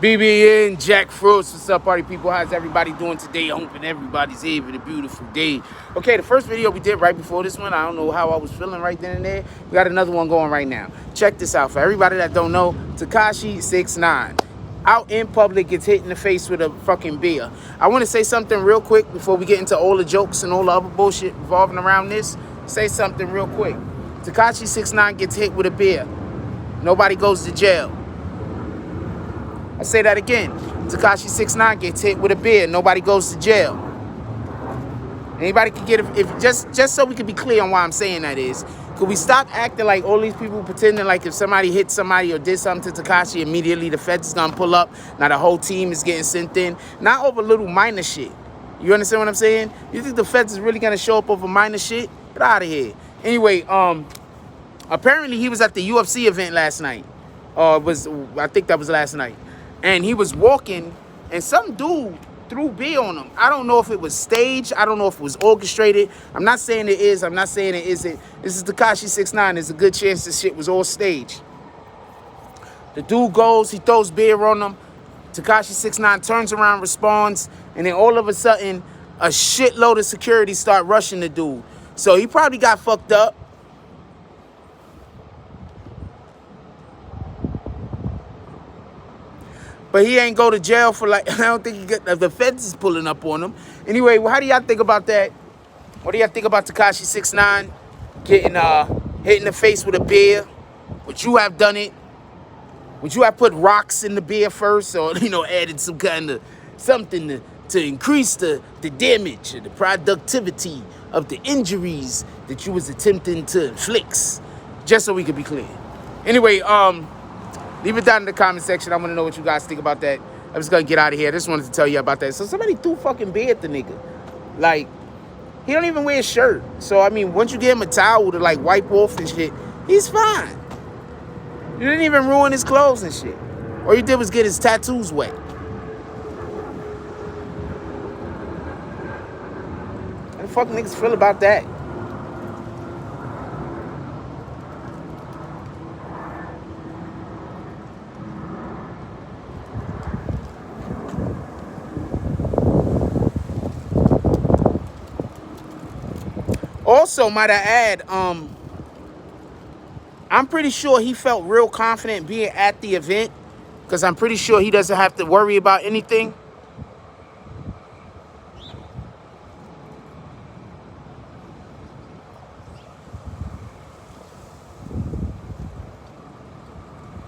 BBN, Jackfruits, what's up, party people? How's everybody doing today? I'm hoping everybody's having a beautiful day. Okay, the first video we did right before this one, I don't know how I was feeling right then and there. We got another one going right now. Check this out. For everybody that don't know, 6ix9ine out in public gets hit in the face with a fucking beer. I want to say something real quick before we get into all the jokes and all the other bullshit revolving around this. Say something real quick. 6ix9ine gets hit with a beer. Nobody goes to jail. I say that again. 6ix9ine gets hit with a beer. Nobody goes to jail. Anybody can get it. If just so we can be clear on why I'm saying that is, could we stop acting like all these people pretending like if somebody hit somebody or did something to Tekashi, immediately the feds is gonna pull up. Now the whole team is getting sent in. Not over little minor shit. You understand what I'm saying? You think the feds is really gonna show up over minor shit? Get out of here. Anyway, apparently he was at the UFC event last night. I think that was last night. And he was walking, and some dude threw beer on him. I don't know if it was staged. I don't know if it was orchestrated. I'm not saying it is. I'm not saying it isn't. This is Tekashi 6ix9ine. There's a good chance this shit was all staged. The dude goes, he throws beer on him. Tekashi 6ix9ine turns around, responds, and then all of a sudden, a shitload of security start rushing the dude. So he probably got fucked up. But he ain't go to jail for like, I don't think he got, the feds is pulling up on him. Anyway, well, how do y'all think about that? What do y'all think about Tekashi 6ix9ine getting hit in the face with a beer? Would you have done it? Would you have put rocks in the beer first, or added some kind of something to increase the damage or the productivity of the injuries that you was attempting to inflict? Just so we could be clear. Anyway, leave it down in the comment section. I want to know what you guys think about that. I'm just going to get out of here. I just wanted to tell you about that. So somebody threw fucking beer at the nigga. Like, he don't even wear a shirt. So, I mean, once you get him a towel to, like, wipe off and shit, he's fine. You didn't even ruin his clothes and shit. All you did was get his tattoos wet. How the fuck niggas feel about that? Also, might I add, I'm pretty sure he felt real confident being at the event, because I'm pretty sure he doesn't have to worry about anything.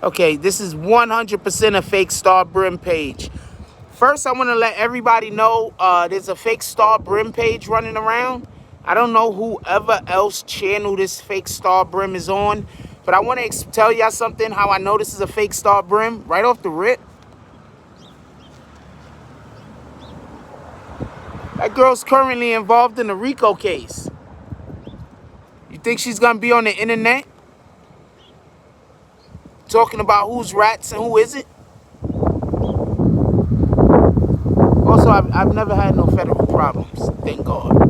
Okay, this is 100% a fake Star Brim page. First, I want to let everybody know there's a fake Star Brim page running around. I don't know whoever else channel this fake Star Brim is on, but I want to tell y'all something, how I know this is a fake Star Brim right off the rip. That girl's currently involved in a RICO case. You think she's going to be on the internet talking about who's rats and who isn't? Also, I've never had no federal problems, thank God.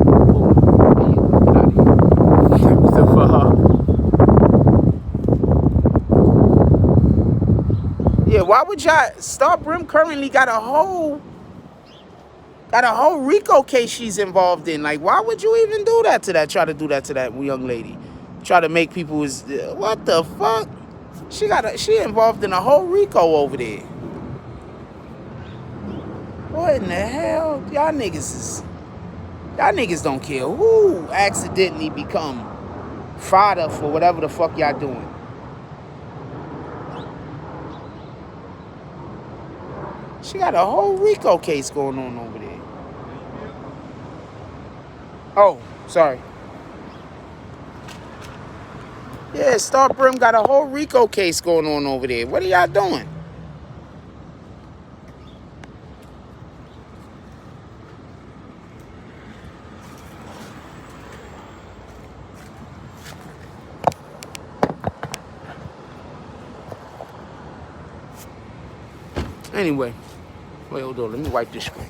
Yeah, why would y'all? Star Brim currently got a whole RICO case she's involved in. Like, why would you even do that to that? Try to do that to that young lady. Try to make people what the fuck? She involved in a whole RICO over there. What in the hell? Y'all niggas don't care who accidentally become fodder for whatever the fuck y'all doing. She got a whole RICO case going on over there. Oh, sorry. Yeah, Star Brim got a whole RICO case going on over there. What are y'all doing? Anyway, wait, hold on. Let me wipe this screen.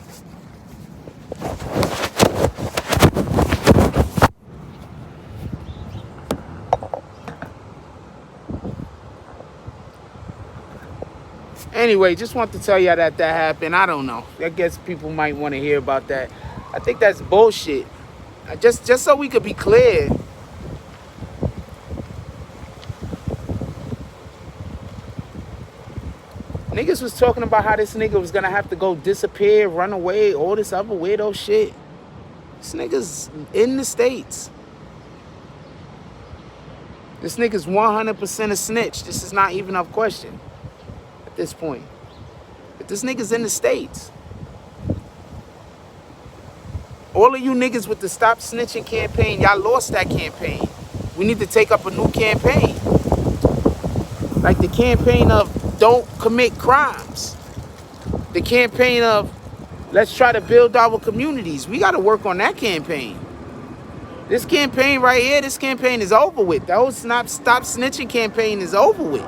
Anyway, just want to tell y'all that happened. I don't know. I guess people might want to hear about that. I think that's bullshit. Just so we could be clear. Niggas was talking about how this nigga was gonna have to go disappear, run away, all this other weirdo shit. This nigga's in the States. This nigga's 100% a snitch. This is not even a question at this point. But this nigga's in the States. All of you niggas with the Stop Snitching campaign, y'all lost that campaign. We need to take up a new campaign. Like the campaign of don't commit crimes. The campaign of let's try to build our communities. We got to work on that campaign. This campaign right here, this campaign is over with. The whole Stop Snitching campaign is over with.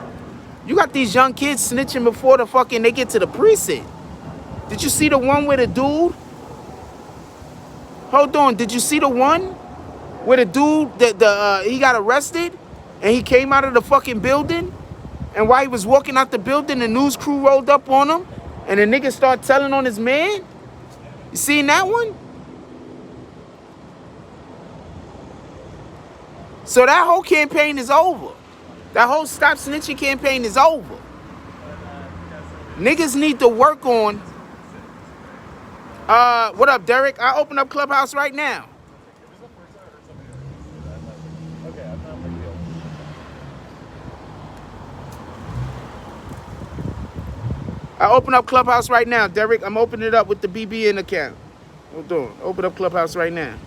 You got these young kids snitching before they get to the precinct. Did you see the one with the dude? Hold on, did you see the one where the dude, he got arrested and he came out of the fucking building? And while he was walking out the building, the news crew rolled up on him and the nigga started telling on his man? You seen that one? So that whole campaign is over. That whole Stop Snitching campaign is over. Niggas need to work on... what up, Derek? I open up Clubhouse right now. I open up Clubhouse right now, Derek. I'm opening it up with the BBN account. Hold on. Open up Clubhouse right now.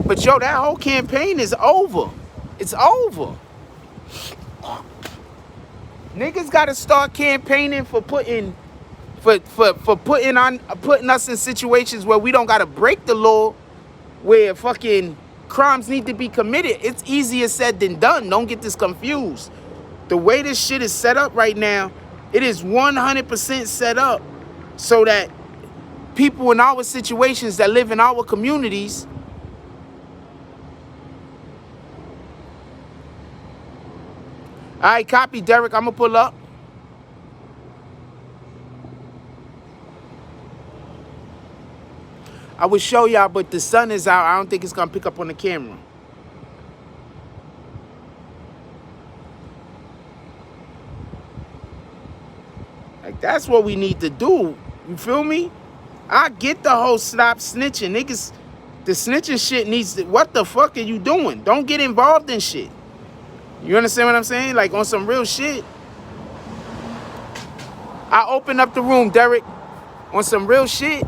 But yo, that whole campaign is over. It's over. Niggas gotta start campaigning for putting us in situations where we don't gotta break the law, where fucking crimes need to be committed. It's easier said than done. Don't get this confused. The way this shit is set up right now, it is 100% set up so that people in our situations that live in our communities all right, copy, Derek. I'm gonna pull up. I would show y'all, but the sun is out. I don't think it's gonna pick up on the camera. Like, that's what we need to do. You feel me? I get the whole Stop Snitching. Niggas, the snitching shit needs to... What the fuck are you doing? Don't get involved in shit. You understand what I'm saying? Like, on some real shit. I open up the room, Derek. On some real shit.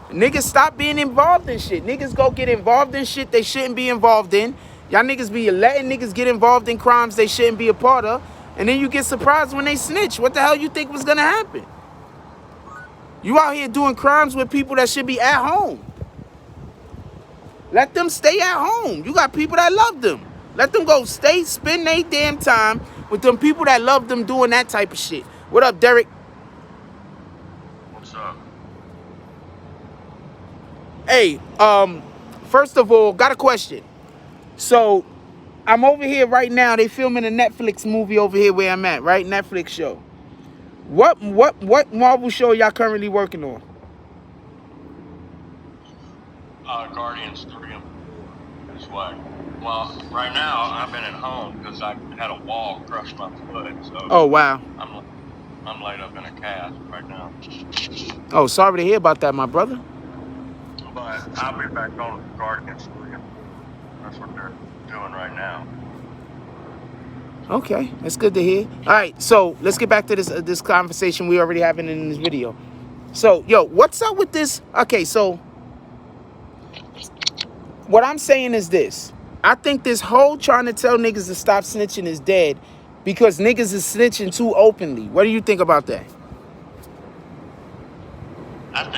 Niggas stop being involved in shit. Niggas go get involved in shit they shouldn't be involved in. Y'all niggas be letting niggas get involved in crimes they shouldn't be a part of. And then you get surprised when they snitch. What the hell you think was gonna happen? You out here doing crimes with people that should be at home. Let them stay at home. You got people that love them. Let them go spend their damn time with them people that love them doing that type of shit. What up, Derek? What's up? Hey, first of all, got a question. So, I'm over here right now. They filming a Netflix movie over here where I'm at, right? Netflix show. What Marvel show y'all currently working on? Guardians 3 and 4 is what. Well, right now I've been at home because I had a wall crush my foot. So oh wow. I'm laid up in a cast right now. Oh, sorry to hear about that, my brother. But I'll be back on Guardians 3 and 4. That's what they're doing right now. Okay, that's good to hear. All right, so let's get back to this conversation we already having in this video. So, yo, what's up with this? Okay, so what I'm saying is this. I think this whole trying to tell niggas to stop snitching is dead because niggas is snitching too openly. What do you think about that? I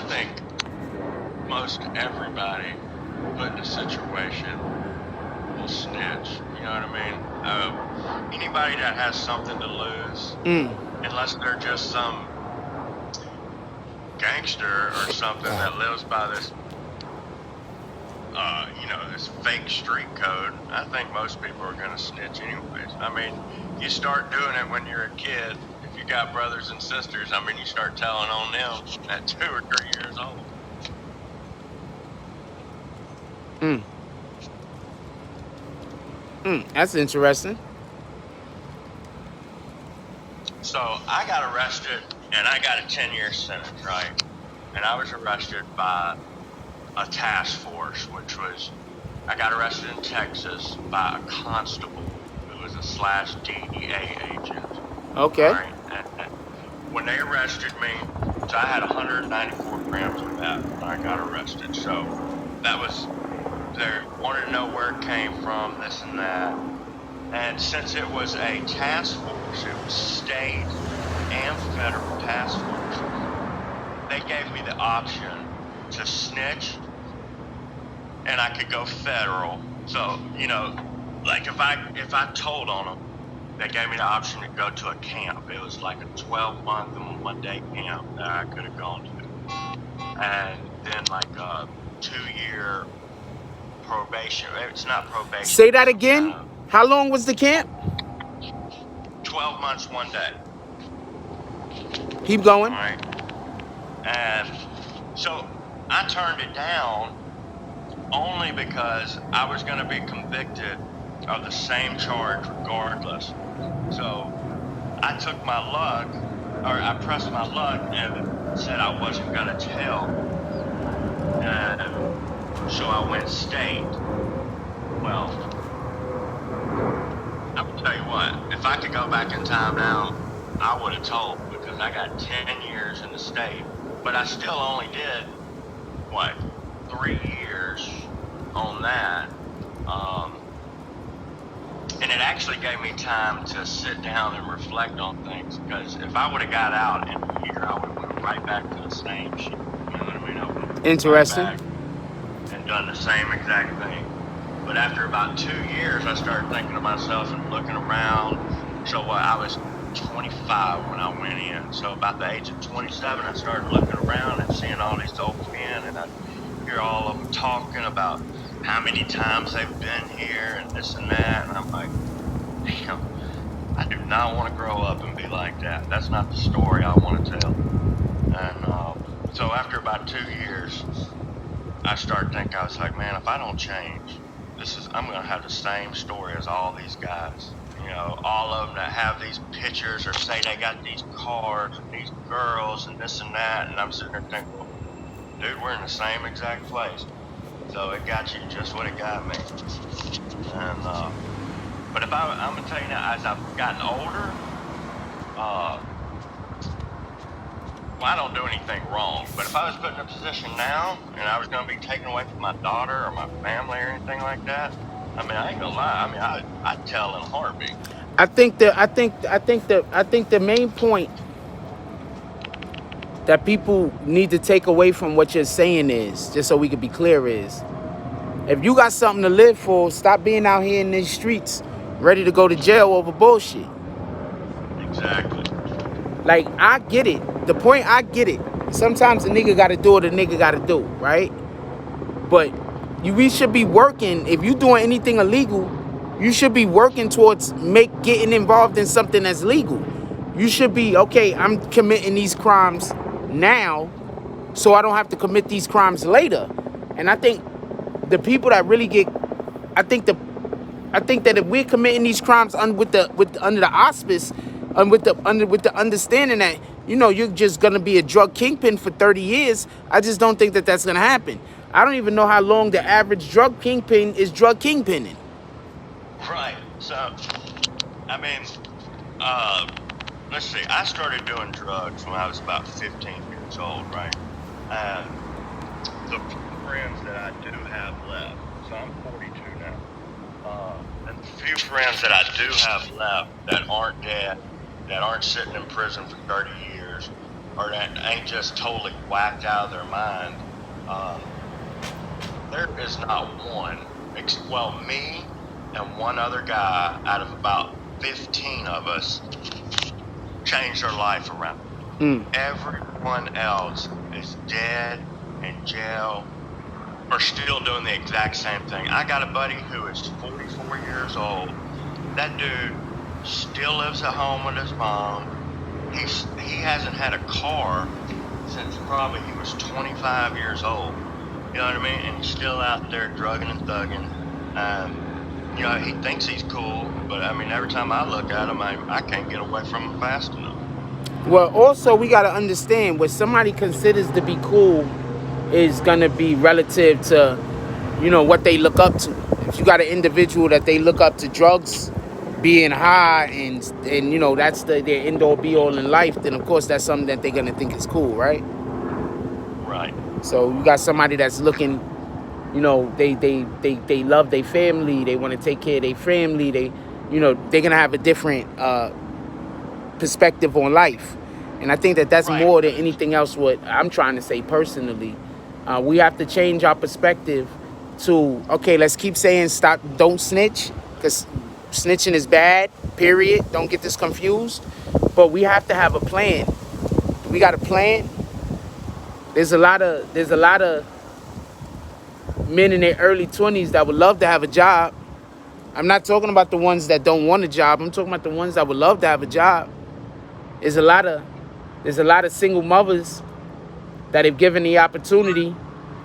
think most everybody put in a situation will snitch. You know what I mean? Anybody that has something to lose, unless they're just some gangster or something that lives by this you know, this fake street code, I think most people are going to snitch anyways. I mean, you start doing it when you're a kid. If you got brothers and sisters, I mean, you start telling on them at 2 or 3 years old. That's interesting. So I got arrested, and I got a 10-year sentence, right? And I was arrested by a task force, which was, I got arrested in Texas by a constable who was a /DEA agent. Okay. Right? And when they arrested me, so I had 194 grams of meth when I got arrested. So that was, they wanted to know where it came from, this and that. And since it was a task force, it was state and federal task forces, they gave me the option to snitch, and I could go federal. So, you know, like if I told on them, they gave me the option to go to a camp. It was like a 12-month and 1-day camp that I could have gone to. And then like a 2-year probation. It's not probation. Say that again. How long was the camp? 12 months, 1 day. Keep going. All right. And so I turned it down only because I was going to be convicted of the same charge regardless. So I took my luck, or I pressed my luck and said I wasn't going to tell. And so I went state. Well, I will tell you what, if I could go back in time now, I would have told, because I got 10 years in the state. But I still only did, what, 3 years on that. And it actually gave me time to sit down and reflect on things, because if I would have got out in a year, I would have went right back to the same shit. You know what I mean? I would have Interesting. right back and done the same exact thing. But after about 2 years, I started thinking to myself and looking around. So I was 25 when I went in. So about the age of 27, I started looking around and seeing all these old men, and I hear all of them talking about how many times they've been here and this and that. And I'm like, damn, I do not want to grow up and be like that. That's not the story I want to tell. And so after about 2 years, I started thinking, I was like, man, if I don't change, I'm going to have the same story as all these guys. You know, all of them that have these pictures or say they got these cars and these girls and this and that. And I'm sitting there thinking, well, dude, we're in the same exact place. So it got you just what it got me. And, but if I'm going to tell you now, as I've gotten older, well, I don't do anything wrong, but if I was put in a position now and I was going to be taken away from my daughter or my family or anything like that, I mean, I ain't gonna lie. I mean, I'd tell in a heartbeat. I think the main point that people need to take away from what you're saying is, just so we can be clear, is if you got something to live for, stop being out here in these streets ready to go to jail over bullshit. Exactly. Like, I get it. The point, I get it. Sometimes a nigga got to do what a nigga got to do, right? But we should be working. If you doing anything illegal, you should be working towards getting involved in something that's legal. You should be, okay, I'm committing these crimes now so I don't have to commit these crimes later. And I think the people that really get, I think that if we're committing these crimes under the auspice and with the understanding that, you know, you're just gonna be a drug kingpin for 30 years, I just don't think that that's gonna happen. I don't even know how long the average drug kingpin is drug kingpinning. Right. So, I mean, let's see. I started doing drugs when I was about 15 years old, right? And the friends that I do have left, so I'm 42 now, and the few friends that I do have left that aren't dead, that aren't sitting in prison for 30 years, or that ain't just totally whacked out of their mind, there is not one, well, me and one other guy out of about 15 of us changed our life around. Everyone else is dead, in jail, are still doing the exact same thing. I got a buddy who is 44 years old. That dude still lives at home with his mom. He hasn't had a car since probably he was 25 years old. You know what I mean? And he's still out there drugging and thugging. You know, he thinks he's cool, but I mean, every time I look at him, I can't get away from him fast enough. Well, also, we got to understand what somebody considers to be cool is going to be relative to, you know, what they look up to. If you got an individual that they look up to drugs, being high, and you know, that's their end-all be-all in life, then, of course, that's something that they're going to think is cool, right? Right. So you got somebody that's looking, you know, they love their family, they want to take care of their family, they, you know, they're going to have a different perspective on life. And I think that that's Right. more than anything else what I'm trying to say personally. We have to change our perspective to, okay, let's keep saying stop, don't snitch, because snitching is bad, period. Don't get this confused. But we have to have a plan. We got a plan. There's a lot of men in their early 20s that would love to have a job. I'm not talking about the ones that don't want a job. I'm talking about the ones that would love to have a job. There's a lot of single mothers that have given the opportunity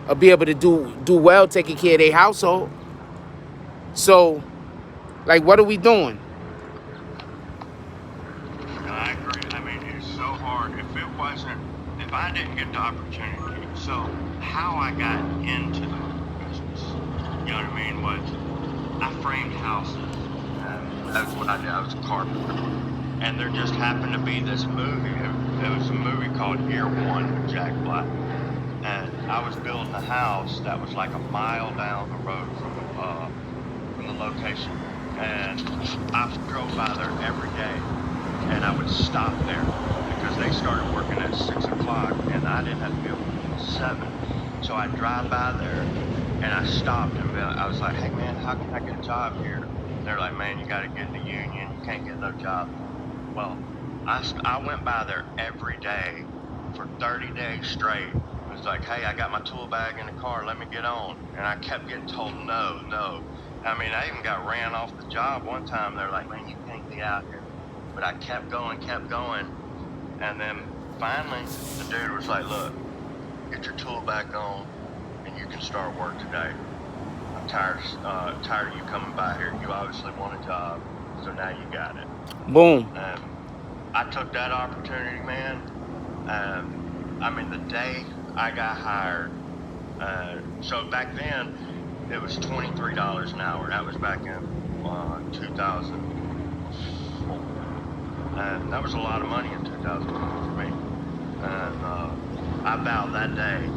of be able to do well taking care of their household. So, like, what are we doing? I agree. I mean, it's so hard. If I didn't get the opportunity, so how I got into the business, you know what I mean, was I framed houses. That's what I did. I was a carpenter. And there just happened to be this movie. It was a movie called Year One with Jack Black. And I was building a house that was like a mile down the road from the location. And I drove by there every day. And I would stop there because they started working at 6 o'clock and I didn't have to be able to 7. So I'd drive by there and I stopped and I was like, hey man, how can I get a job here? And they're like, man, you got to get in the union. You can't get no job. Well, I went by there every day for 30 days straight. It was like, hey, I got my tool bag in the car. Let me get on. And I kept getting told no. I mean, I even got ran off the job one time. They're like, man, you can't be out here. But I kept going. And then finally, the dude was like, look, get your tool back on and you can start work today. I'm tired of you coming by here. You obviously want a job, so now you got it. Boom. I took that opportunity, man. I mean, the day I got hired, so back then, it was $23 an hour. That was back in 2004. And that was a lot of money in 2004 for me. And I vowed that day,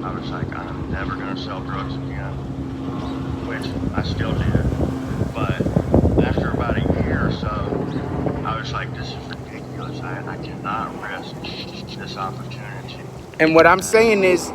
I was like, I'm never going to sell drugs again, which I still did. But after about a year or so, I was like, this is ridiculous. I cannot risk this opportunity. And what I'm saying is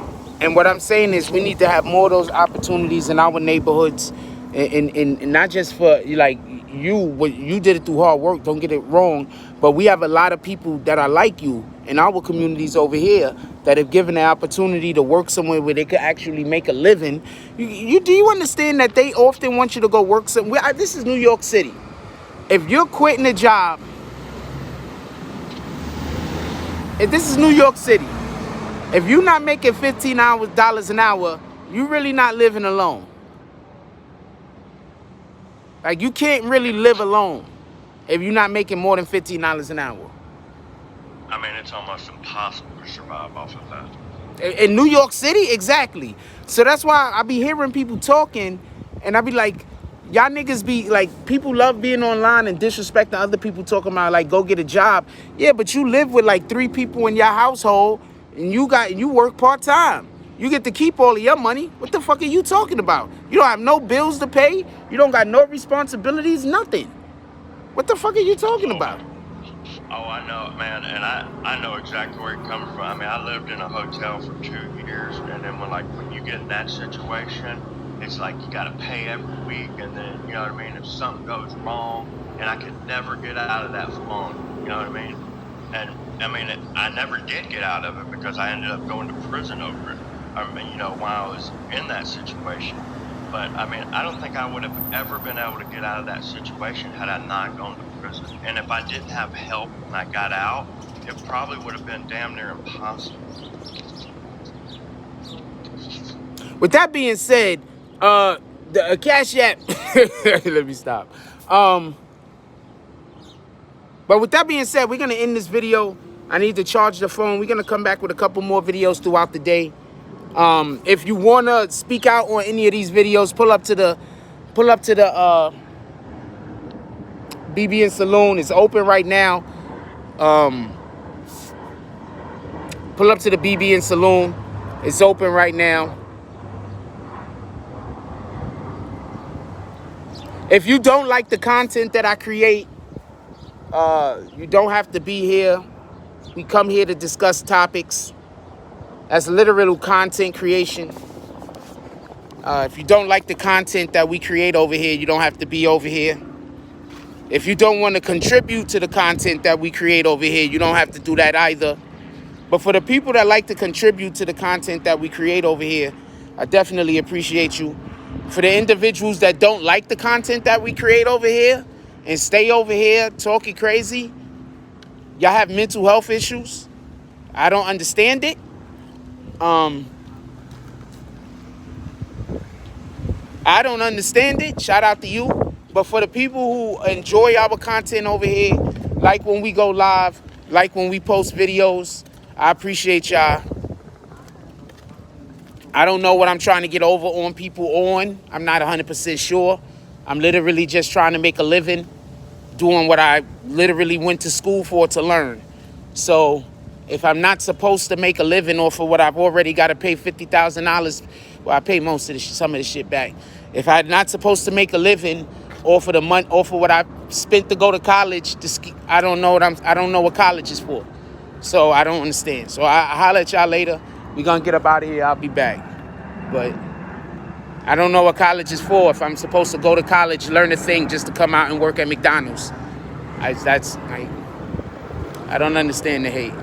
we need to have more of those opportunities in our neighborhoods, and not just for like you did it through hard work, don't get it wrong, but we have a lot of people that are like you in our communities over here that have given the opportunity to work somewhere where they could actually make a living. Do you understand that they often want you to go work somewhere? This is New York City. If you're quitting a job, if this is New York City, if you're not making $15 an hour, you're really not living alone. Like, you can't really live alone if you're not making more than $15 an hour. I mean, it's almost impossible to survive off of that. In New York City, exactly. So that's why I be hearing people talking, and I be like, y'all niggas be like, people love being online and disrespecting other people talking about like, go get a job. Yeah, but you live with like 3 people in your household, and you work part-time. You get to keep all of your money. What the fuck are you talking about? You don't have no bills to pay. You don't got no responsibilities, nothing. What the fuck are you talking about? Oh, I know, man, and I know exactly where you're coming from. I mean, I lived in a hotel for 2 years, and then when you get in that situation, it's like you got to pay every week, and then, you know what I mean, if something goes wrong, and I could never get out of that funk, you know what I mean? And, I mean, I never did get out of it because I ended up going to prison over it. I mean, while I was in that situation. But I mean, I don't think I would have ever been able to get out of that situation had I not gone to prison. And if I didn't have help when I got out, it probably would have been damn near impossible. With that being said, the Cash App. Let me stop. But with that being said, we're gonna end this video. I need to charge the phone. We're gonna come back with a couple more videos throughout the day. If you wanna speak out on any of these videos, pull up to the BBN Saloon. It's open right now. Pull up to the BBN Saloon. It's open right now. If you don't like the content that I create, you don't have to be here. We come here to discuss topics. That's literal content creation. If you don't like the content that we create over here, you don't have to be over here. If you don't want to contribute to the content that we create over here, you don't have to do that either. But for the people that like to contribute to the content that we create over here, I definitely appreciate you. For the individuals that don't like the content that we create over here and stay over here talking crazy, y'all have mental health issues. I don't understand it. I don't understand it. Shout out to you. But for the people who enjoy our content over here, like when we go live, like when we post videos, I appreciate y'all. I don't know what I'm trying to get over on people on. I'm not 100% sure. I'm literally just trying to make a living doing what I literally went to school for to learn. So if I'm not supposed to make a living off of what I've already got to pay $50,000, well, I pay some of the shit back. If I'm not supposed to make a living off of the money, off of what I spent to go to college, I don't know what college is for. So I don't understand. So I'll holler at y'all later. We're going to get up out of here. I'll be back. But I don't know what college is for. If I'm supposed to go to college, learn a thing just to come out and work at McDonald's. I don't understand the hate.